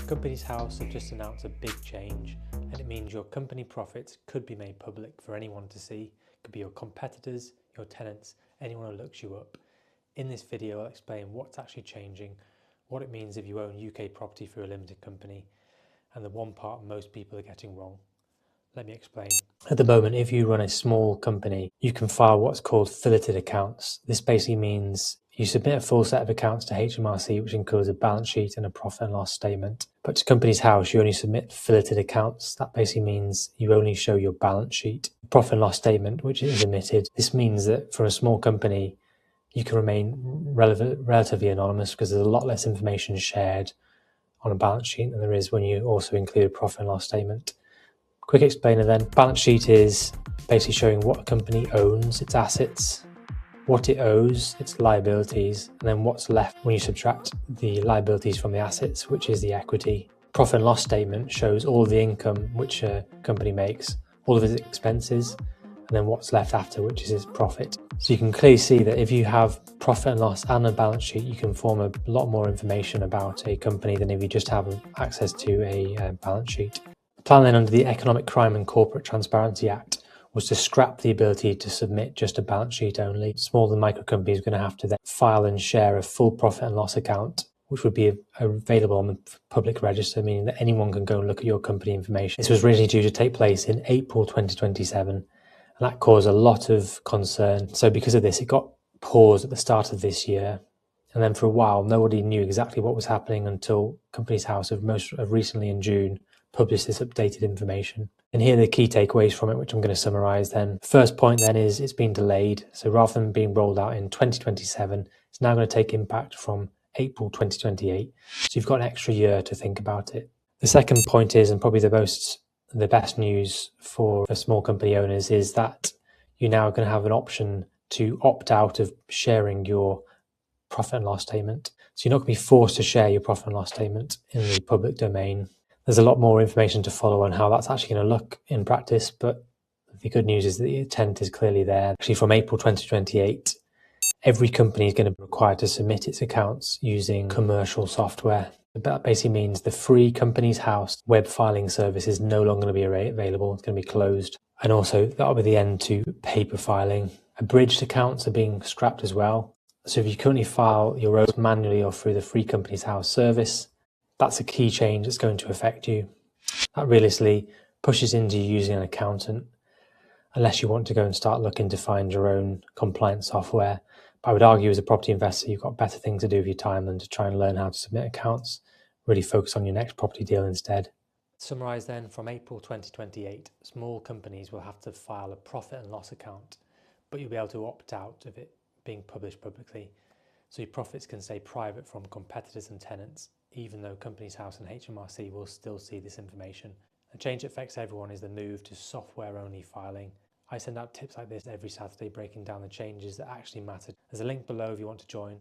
Companies House have just announced a big change, and it means your company profits could be made public for anyone to see. It could be your competitors, your tenants, anyone who looks you up. In this video, I'll explain what's actually changing, what it means if you own UK property through a limited company, and the one part most people are getting wrong. Let me explain. At the moment, if you run a small company, you can file what's called Filleted Accounts. This basically means you submit a full set of accounts to HMRC, which includes a balance sheet and a profit and loss statement. But to Companies House, you only submit Filleted Accounts. That basically means you only show your balance sheet. Profit and loss statement, which is omitted. This means that for a small company, you can remain relatively anonymous because there's a lot less information shared on a balance sheet than there is when you also include a profit and loss statement. Quick explainer then. Balance sheet is basically showing what a company owns, its assets, what it owes, its liabilities, and then what's left when you subtract the liabilities from the assets, which is the equity. Profit and loss statement shows all of the income which a company makes, all of its expenses, and then what's left after, which is its profit. So you can clearly see that if you have profit and loss and a balance sheet, you can form a lot more information about a company than if you just have access to a balance sheet. The plan then under the Economic Crime and Corporate Transparency Act was to scrap the ability to submit just a balance sheet only. Small and micro companies are going to have to then file and share a full profit and loss account, which would be available on the public register, meaning that anyone can go and look at your company information. This was originally due to take place in April 2027, and that caused a lot of concern. So because of this, it got paused at the start of this year. And then for a while, nobody knew exactly what was happening until Companies House have recently in June published this updated information. And here are the key takeaways from it, which I'm going to summarize then. First point then is it's been delayed. So rather than being rolled out in 2027, it's now going to take impact from April 2028. So you've got an extra year to think about it. The second point is, and probably the best news for small company owners, is that you're now going to have an option to opt out of sharing your profit and loss statement. So you're not going to be forced to share your profit and loss statement in the public domain. There's a lot more information to follow on how that's actually going to look in practice, but the good news is that the intent is clearly there. Actually, from April 2028, every company is going to be required to submit its accounts using commercial software. That basically means the free Companies House web filing service is no longer going to be available. It's going to be closed. And also that'll be the end to paper filing. Abridged accounts are being scrapped as well. So if you currently file your own manually or through the free Companies House service, that's a key change that's going to affect you. That realistically pushes into using an accountant, unless you want to go and start looking to find your own compliance software. But I would argue as a property investor, you've got better things to do with your time than to try and learn how to submit accounts. Really focus on your next property deal instead. To summarise then, from April 2028, small companies will have to file a profit and loss account, but you'll be able to opt out of it being published publicly. So your profits can stay private from competitors and tenants, even though Companies House and HMRC will still see this information. The change that affects everyone is the move to software-only filing. I send out tips like this every Saturday, breaking down the changes that actually matter. There's a link below if you want to join.